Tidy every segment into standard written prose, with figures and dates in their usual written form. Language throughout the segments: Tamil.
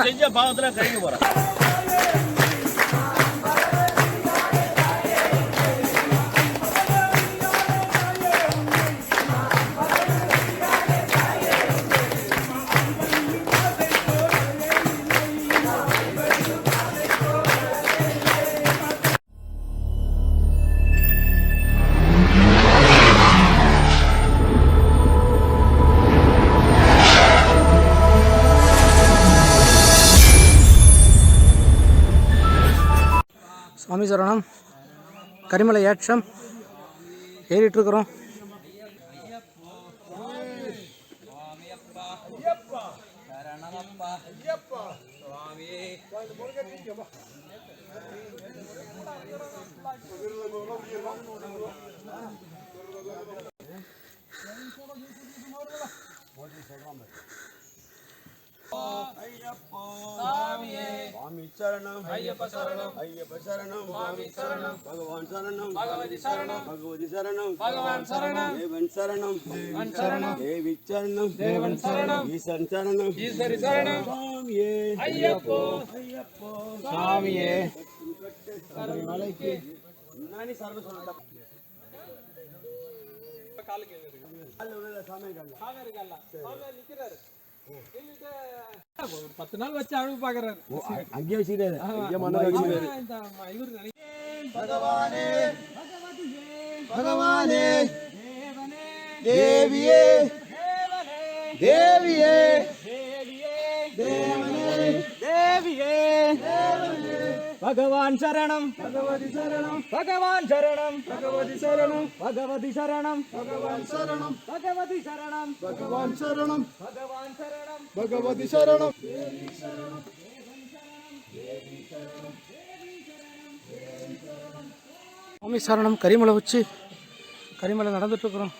செஞ்ச பாவத்துல கழிக்க போறோம். சுவாமி சரணம். கரிமலை ஏற்றம் ஏறிட்டுருக்குறோம். स्वामी शरणम अय्यप्पा शरणम अय्यप्पा शरणम स्वामी शरणम भगवान शरणम भगवती शरणम भगवती शरणम भगवान शरणम देवन शरणम देवन शरणम देवी शरणम देवन शरणम ईश्वर शरणम ईश्वर शरणम स्वामी अय्यप्पा अय्यप्पा स्वामी शबरीमலைக்கு நானி சரணம் சொல்றேன். கால் கேக்குது. கால் உள்ள சாமி கால். சாமி கால். சாமி நிக்கிறாரு. 10 நாள் வச்சு அழுகு பாக்குறாரு. அங்கேயே வச்சிட்டாரு. இங்க மண்ண வச்சிட்டாரு. இவரு பகவானே பகவானே தேவியே தேவியே தேவனே தேவியே भगवान शरणम भगवती शरणम भगवान शरणम भगवती शरणम भगवती शरणम भगवान शरणम भगवती शरणम भगवान शरणम भगवान शरणम भगवती शरणम சுவாமி சரணம். கரிமலை உச்சி கரிமலை நடந்துட்டுருக்குறோம்.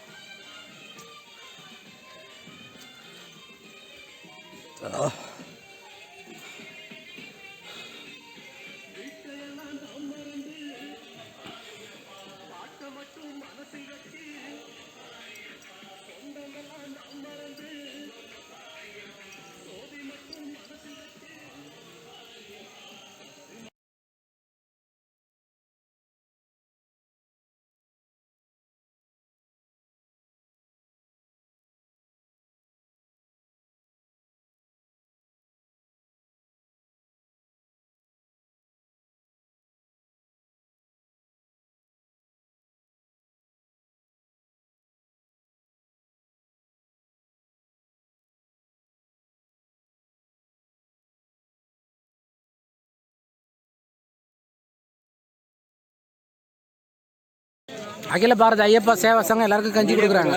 அகில பாரத ஐயப்பா சேவா சங்கம் எல்லாருக்கும் கஞ்சி கொடுக்குறாங்க.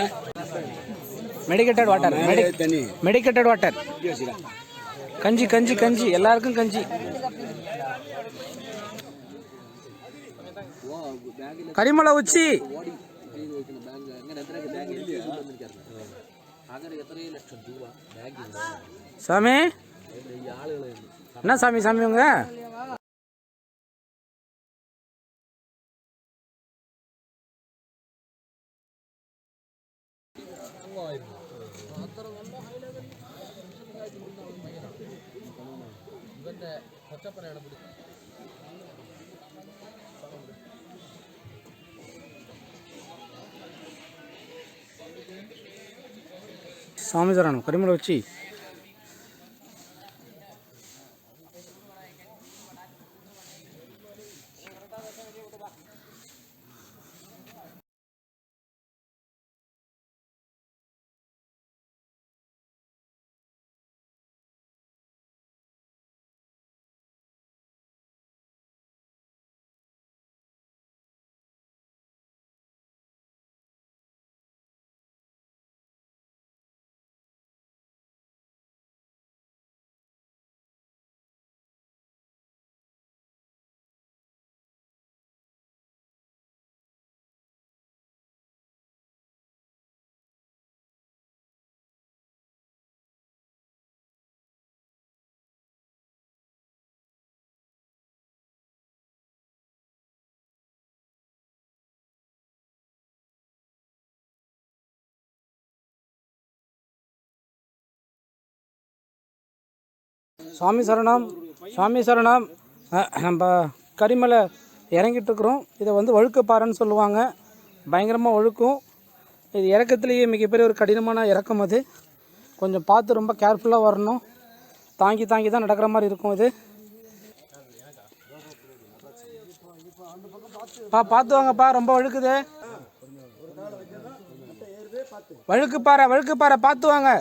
மெடிக்கேட்டட் வாட்டர் மெடிக்கேட்டட் வாட்டர் கஞ்சி கஞ்சி கஞ்சி எல்லாருக்கும் கஞ்சி. கரிமலை உச்சி சாமி. என்ன சாமி சாமி உங்க சுவாமி சரணம். கரிமலை உச்சி சுவாமி சரணம், சுவாமி சரணம். நம்ம கரிமலை இறங்கிட்டு இருக்கிறோம். இதை வந்து வழுக்கப்பாறைன்னு சொல்லுவாங்க. பயங்கரமாக வழுக்கும். இது இறக்கத்துலேயே மிகப்பெரிய ஒரு கடினமான இறக்கம். அது கொஞ்சம் பார்த்து ரொம்ப கேர்ஃபுல்லாக வரணும். தாங்கி தாங்கி தான் நடக்கிற மாதிரி இருக்கும். இது பார்த்து வாங்கப்பா, ரொம்ப வழுக்குது. வழுக்குப்பாறை வழுக்குப்பாறை பார்த்து வாங்க.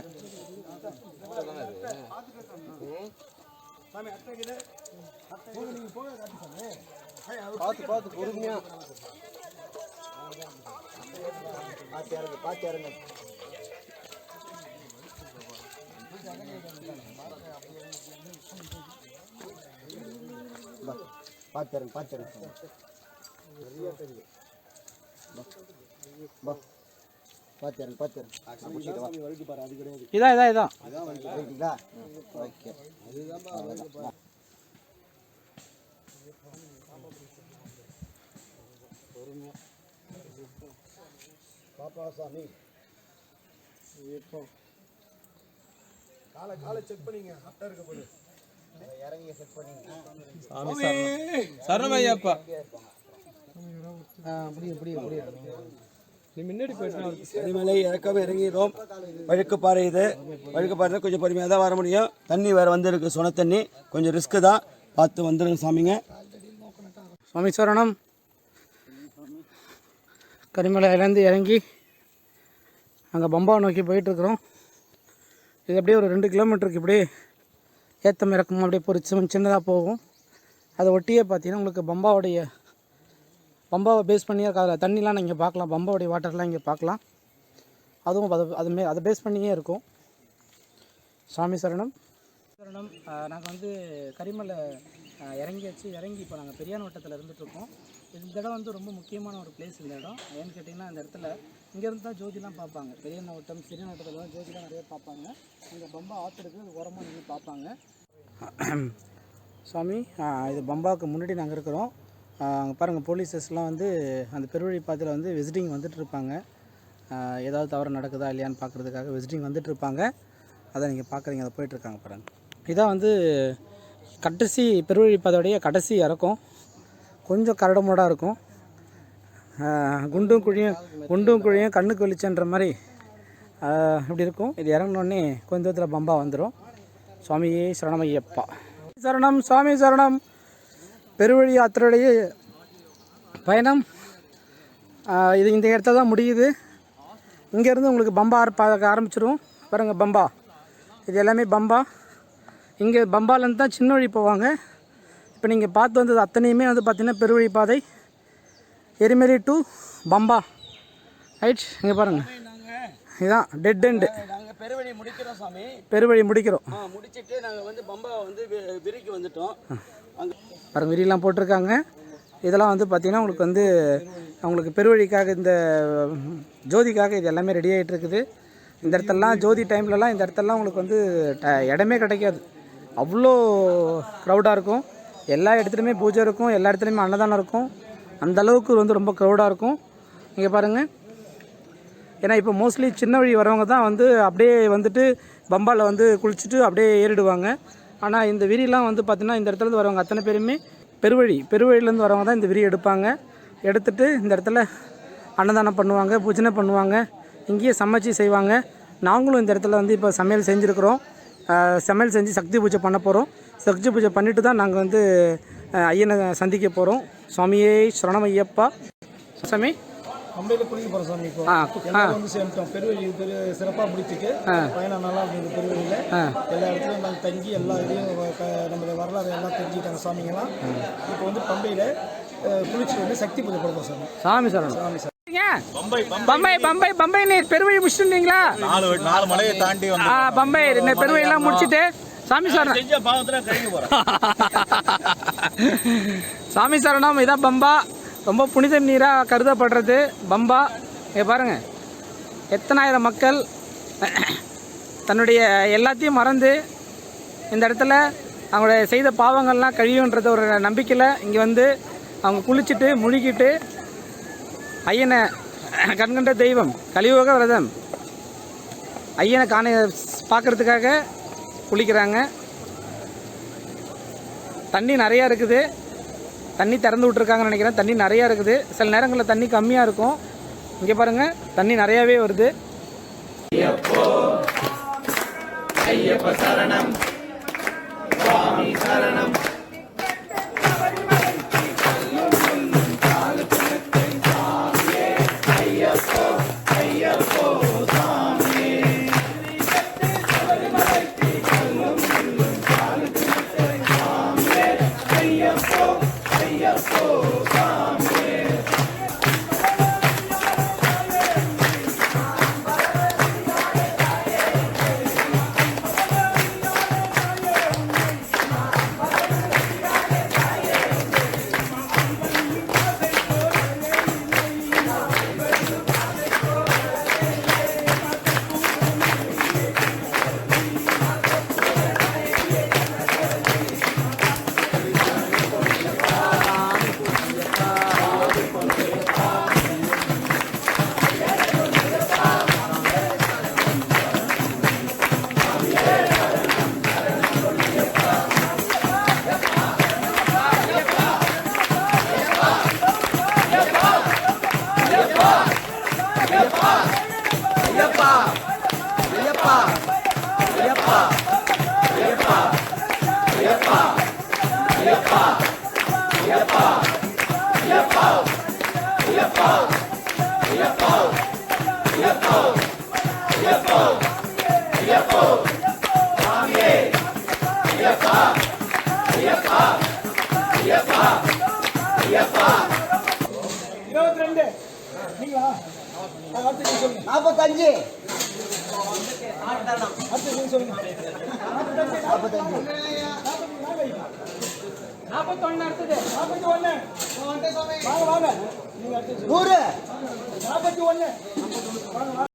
பார்த்து பொறுமையா பார்த்து இதான் இதான் இதான் பாப்பாசாமி காலை செக் பண்ணீங்க. அட்டை இருக்க போது இறங்கி செக் பண்ணீங்க. சரணமையாப்பா கரிமலை இறக்கம் இறங்கிடும். வழுக்குப்பாறை இது. வழுக்குப்பாறை கொஞ்சம் பொறுமையாக தான் வர முடியும். தண்ணி வேறு வந்துருக்கு, சுன தண்ணி. கொஞ்சம் ரிஸ்க்கு தான், பார்த்து வந்துடுங்க சாமிங்க. சுவாமி சரணம். கரிமலையிலேருந்து இறங்கி அங்கே பம்பாவை நோக்கி போயிட்டுருக்குறோம். இது அப்படியே ஒரு 2 கிலோமீட்டருக்கு இப்படியே ஏத்தம் இறக்கம் அப்படியே பொறிச்சு சின்னதாக போகும். அதை ஒட்டியே பார்த்தீங்கன்னா உங்களுக்கு பம்பாவை பேஸ் பண்ணியே அதில் தண்ணிலாம் நீங்கள் பார்க்கலாம். பம்பாவுடைய வாட்டர்லாம் இங்கே பார்க்கலாம். அதுவும் அதை பேஸ் பண்ணியே இருக்கும். சுவாமி சரணம் சரணம். நாங்கள் வந்து கரிமலை இறங்கி இப்போ நாங்கள் பெரியான வட்டத்தில் இருந்துகிட்ருக்கோம். இந்த இடம் வந்து ரொம்ப முக்கியமான ஒரு பிளேஸ். இந்த இடம் ஏன்னு கேட்டிங்கன்னா, இந்த இடத்துல இங்கேருந்து தான் ஜோதிலாம் பார்ப்பாங்க. பெரியான வட்டம் சிறிய வட்டத்தில் தான் ஜோதிலாம் நிறைய பார்ப்பாங்க. இங்கே பம்பா ஆற்றுருக்கு, அது உரமாக நின்று பார்ப்பாங்க. சுவாமி, இது பம்பாவுக்கு முன்னாடி நாங்கள் இருக்கிறோம். அங்கே பாருங்கள், போலீஸஸ்லாம் வந்து அந்த பெருவழி பாதையில் வந்து விசிட்டிங் வந்துட்டு இருப்பாங்க. ஏதாவது தவறு நடக்குதா இல்லையான்னு பார்க்குறதுக்காக விசிட்டிங் வந்துட்டு இருப்பாங்க. அதை நீங்கள் பார்க்குறீங்க, அதை போயிட்டுருக்காங்க பாருங்கள். இதான் வந்து கடைசி பெருவழி பாதையுடைய கடைசி இறக்கம். கொஞ்சம் கரடுமுரடாக இருக்கும். குண்டும் குழியும் கண்ணுக்கு வெளிச்சன்ற மாதிரி இப்படி இருக்கும். இது இறங்கினோடனே கொஞ்ச தூரத்தில் பம்பா வந்துடும். சுவாமியே சரணமையப்பா சரணம். சுவாமி சரணம். பெருவழி யாத்திரையுடைய பயணம் இது இந்த இடத்துல தான் முடியுது. இங்கேருந்து உங்களுக்கு பம்பா பார்க்க ஆரம்பிச்சிடும். பாருங்கள், பம்பா. இது எல்லாமே பம்பா. இங்கே பம்பாலேருந்து தான் சின்ன வழி போவாங்க. இப்போ நீங்கள் பார்த்து வந்தது அத்தனையுமே வந்து பார்த்திங்கன்னா பெருவழி பாதை, எரிமேலி டு பம்பா. ரைட், இங்கே பாருங்கள், இதுதான் டெட் எண்டு. நாங்கள் பெருவழி முடிக்கிறோம் சாமி. பெருவழி முடிக்கிறோம். முடிச்சுட்டு நாங்கள் வந்து பம்பா வந்து விரிக்கு வந்துட்டோம். அங்கே பாருங்கள், விரிலாம் போட்டிருக்காங்க. இதெல்லாம் வந்து பார்த்திங்கன்னா உங்களுக்கு பெருவழிக்காக, இந்த ஜோதிக்காக இது எல்லாமே ரெடி ஆகிட்டு இருக்குது. இந்த இடத்துலலாம் ஜோதி டைம்லலாம் இந்த இடத்துலலாம் உங்களுக்கு வந்து இடமே கிடைக்காது. அவ்வளோ க்ரௌடாக இருக்கும். எல்லா இடத்துலையுமே பூஜை இருக்கும், எல்லா இடத்துலையுமே அன்னதானம் இருக்கும். அந்தளவுக்கு வந்து ரொம்ப க்ரௌடாக இருக்கும். இங்கே பாருங்கள், ஏன்னா இப்போ மோஸ்ட்லி சின்ன வழி வரவங்க தான் வந்து அப்படியே வந்துட்டு பம்பாவில் வந்து குளிச்சுட்டு அப்படியே ஏறிடுவாங்க. ஆனால் இந்த விரிலாம் வந்து பார்த்திங்கன்னா இந்த இடத்துலேருந்து வரவங்க அத்தனை பேருமே பெருவழியிலேருந்து வரவங்க தான் இந்த விரி எடுப்பாங்க. எடுத்துகிட்டு இந்த இடத்துல அன்னதானம் பண்ணுவாங்க, பூஜனை பண்ணுவாங்க, இங்கேயே சமைச்சு செய்வாங்க. நாங்களும் இந்த இடத்துல வந்து இப்போ சமையல் செஞ்சுருக்கிறோம். சமையல் செஞ்சு சக்தி பூஜை பண்ண போகிறோம். சக்தி பூஜை பண்ணிவிட்டு தான் நாங்கள் வந்து ஐயனை சந்திக்க போகிறோம். சுவாமியே சரணமையப்பா. சாமி, பம்பையில் குளிக்க போகிறோம் சாமி. இப்போ வந்து சேர்ந்துட்டோம். பெருவழி சிறப்பாக முடிச்சுட்டு பயணம் நல்லா இருந்தது. பெருவழியில் எல்லா இடத்துலையும் நாங்கள் தங்கி எல்லா இதையும் நம்மளுடைய வரலாறு எல்லாம் தெரிஞ்சுக்கிட்டாங்க சாமிங்கெல்லாம். இப்போ வந்து பம்பையில் குளிச்சுட்டு வந்து சக்தி பூஜை போட போகிறோம் சாமி. சாமி சரணம். சாமி சார். பம்பை நீர் பெருவழி முடிச்சுட்டீங்களா? 4 மலையை தாண்டி பம்பை பெருவழியெல்லாம் முடிச்சுட்டு சாமி சரணம். சாமி சரணம். இதான் பம்பா. ரொம்ப புனித நீராக கருதப்படுறது பம்பா. இங்கே பாருங்கள், எத்தனாயிரம் மக்கள் தன்னுடைய எல்லாத்தையும் மறந்து இந்த இடத்துல அவங்களுடைய செய்த பாவங்கள்லாம் கழியுன்றது ஒரு நம்பிக்கையில் இங்கே வந்து அவங்க குளிச்சுட்டு முழுகிட்டு ஐயனை கண்கண்ட தெய்வம் கலியுக விரதம் ஐயனை பார்க்குறதுக்காக குளிக்கிறாங்க. தண்ணி நிறையா இருக்குது. தண்ணி திறந்து விட்ருக்காங்கன்னு நினைக்கிறேன். தண்ணி நிறையா இருக்குது. சில நேரங்களில் தண்ணி கம்மியாக இருக்கும். இங்கே பாருங்கள், தண்ணி நிறையாவே வருது. ஐயப்ப சரணம், சுவாமி சரணம். நீங்களா? அடுத்து நீங்க சொல்லுங்க. 45 அடுத்து நீங்க சொல்லுங்க. 45 41 அடுத்தது. 41. வாங்க வாங்க. நீங்க அடுத்து 100 41. வாங்க.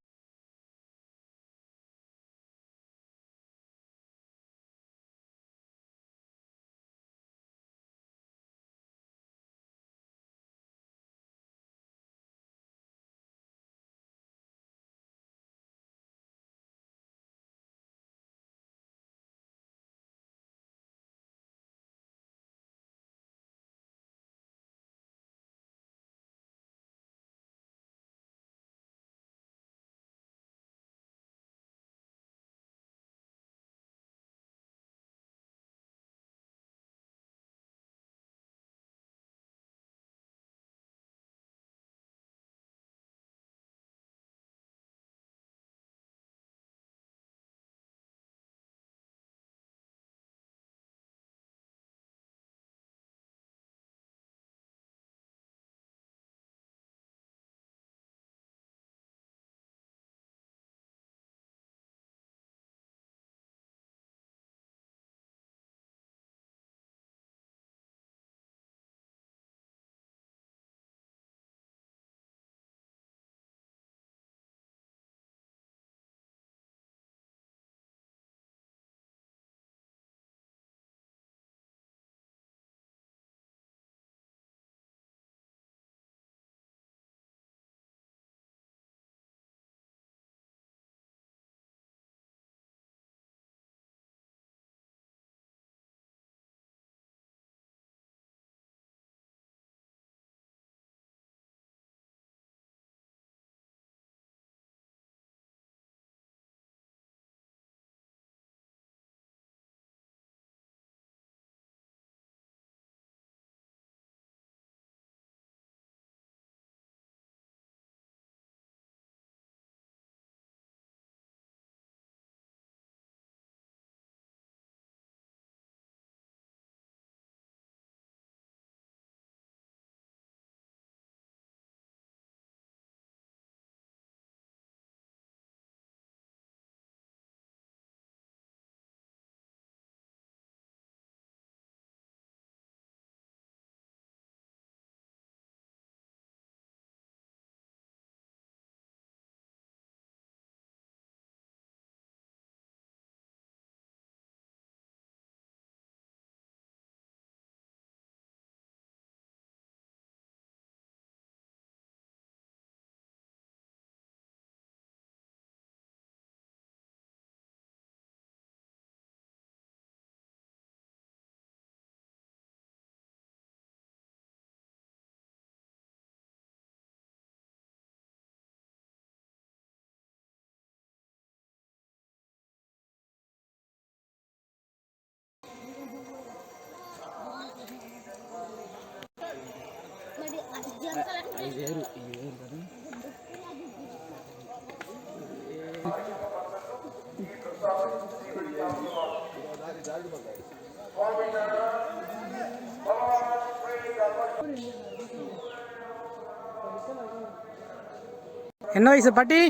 என்ன வயசு பாட்டி?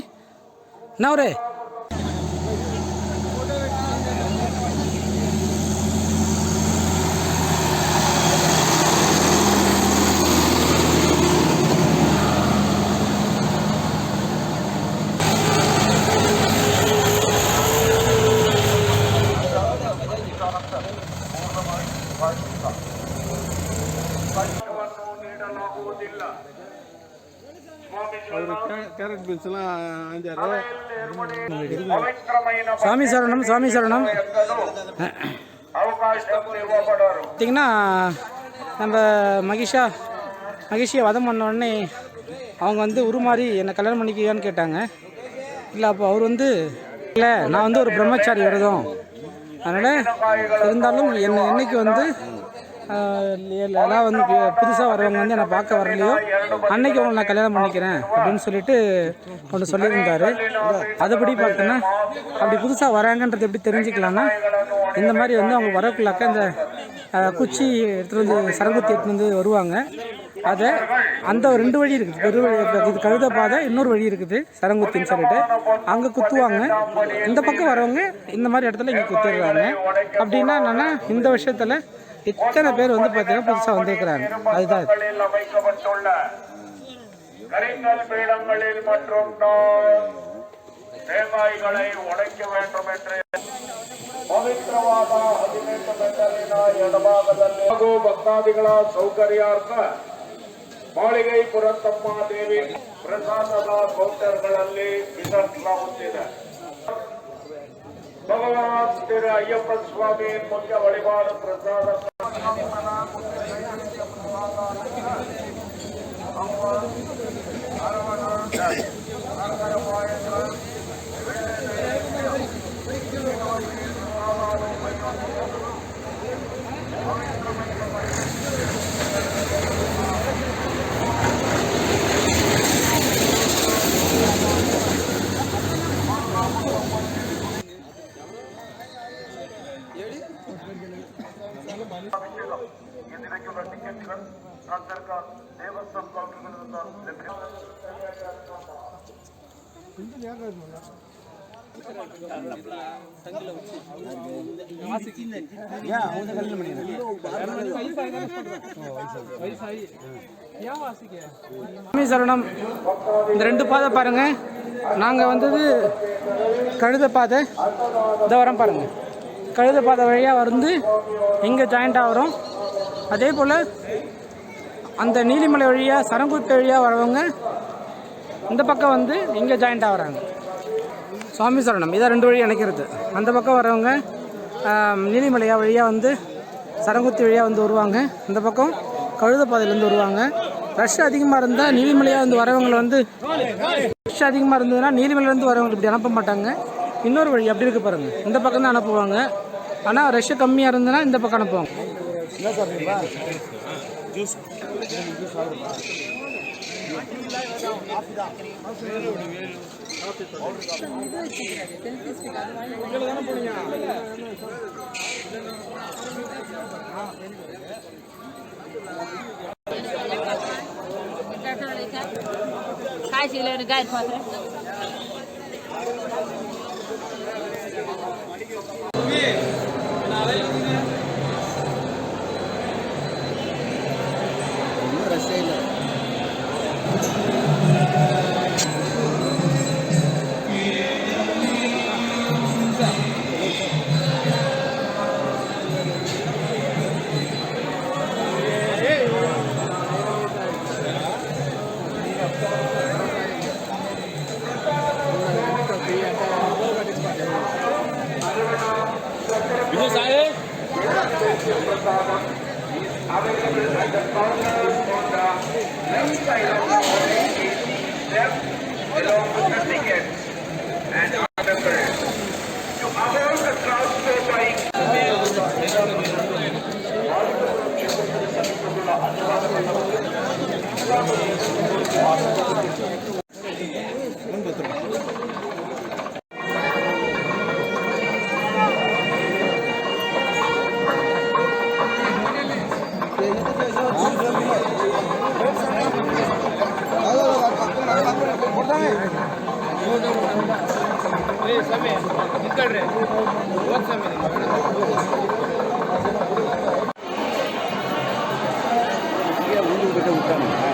என்ன ஒரு கேரட் பீன்ஸ் எல்லாம் 5-6. சுவாமி சரணம், சுவாமி சரணம். பார்த்தீங்கன்னா நம்ம மகிஷியை வதம் பண்ண உடனே அவங்க வந்து உருமாறி என்னை கல்யாணம் பண்ணிக்குவியான்னு கேட்டாங்க. இல்லை அப்போ அவர் வந்து இல்லை நான் வந்து ஒரு பிரம்மச்சாரி விரதம், அதனால் இருந்தாலும் என்னைக்கு வந்து எல்லாம் வந்து புதுசாக வரவங்க வந்து என்னை பார்க்க வரலையோ அன்னைக்கு அவங்களை நான் கல்யாணம் பண்ணிக்கிறேன் அப்படின்னு சொல்லிட்டு ஒன்று சொல்லியிருந்தார். அதுபடி பார்த்தோன்னா அப்படி புதுசாக வராங்கன்றது எப்படி தெரிஞ்சுக்கலான்னா, இந்த மாதிரி வந்து அவங்க வரக்குள்ளாக்க இந்த குச்சி எடுத்துகிட்டு வந்து சரங்குத்தி எடுத்துகிட்டு வந்து வருவாங்க. அதை அந்த 2 வழி இருக்குது, பெரு வழி இது கழுத பாதை, இன்னொரு வழி இருக்குது சரங்குத்தின்னு சொல்லிட்டு அங்கே குத்துவாங்க. இந்த பக்கம் வரவங்க இந்த மாதிரி இடத்துல இங்கே குத்திடுறாங்க. அப்படின்னா என்னென்னா இந்த விஷயத்தில் இத்தனை பேர் வந்து பார்த்தீங்கன்னா புதுசாக வந்திருக்கிறாங்க. அதுதான் பீடங்களில் மற்றும் தேங்காய்களை உடைக்க வேண்டும் என்று ಪವಿತ್ರವಾದ 18 ಮೆಟ್ಟಲಿನ ಎಡಭಾಗದಲ್ಲಿ ಹಾಗೂ ಭಕ್ತಾದಿಗಳ ಸೌಕರ್ಯಾರ್ಥ ಮಾಳಿಗೆ ಪುರತಮ್ಮ ದೇವಿ ಪ್ರಸಾದದ ಕೌಂಟರ್ಗಳಲ್ಲಿ ವಿತರಿಸಲಾಗುತ್ತಿದೆ. ಭಗವಾನ್ ತಿರು ಅಯ್ಯಪ್ಪ ಸ್ವಾಮಿ ಮುಖ್ಯ ವಳಿಪಾಡು ಪ್ರಸಾದ ದೇವಸ್ಥಾನ ಕೌಂಟರ್ಗಳಿಂದ சுவாமி சரணம். இந்த 2 பாதை பாருங்க, நாங்கள் வந்தது கழுத பாதை, இந்த வரம் பாருங்க, கழுத பாதை வழியாக வந்து இங்கே ஜாயிண்டாக வரும். அதே போல் அந்த நீலிமலை வழியாக சரங்குத்தி வழியாக வரவங்க இந்த பக்கம் வந்து இங்கே ஜாயிண்ட் ஆகிறாங்க. சுவாமி சரணம். இதான் 2 வழி இணைக்கிறது. அந்த பக்கம் வரவங்க நீலிமலையா வழியாக வந்து சரங்குத்தி வழியாக வந்து வருவாங்க. இந்த பக்கம் கழுத பாதையிலேருந்து வருவாங்க. ரஷ் அதிகமாக இருந்தால் நீலிமலையாக வந்து வரவங்களை வந்து ரஷ் அதிகமாக இருந்ததுன்னா நீலிமலையிலேருந்து வரவங்க இப்படி அனுப்ப மாட்டாங்க. இன்னொரு வழி அப்படி இருக்குது பாருங்கள், இந்த பக்கம் தான் அனுப்புவாங்க. ஆனால் ரஷ்ஷு கம்மியாக இருந்ததுன்னா இந்த பக்கம் அனுப்புவாங்க. available at the counter on the left side of the body is left along with the tickets and remember to avoid the transport by விட்டாங்க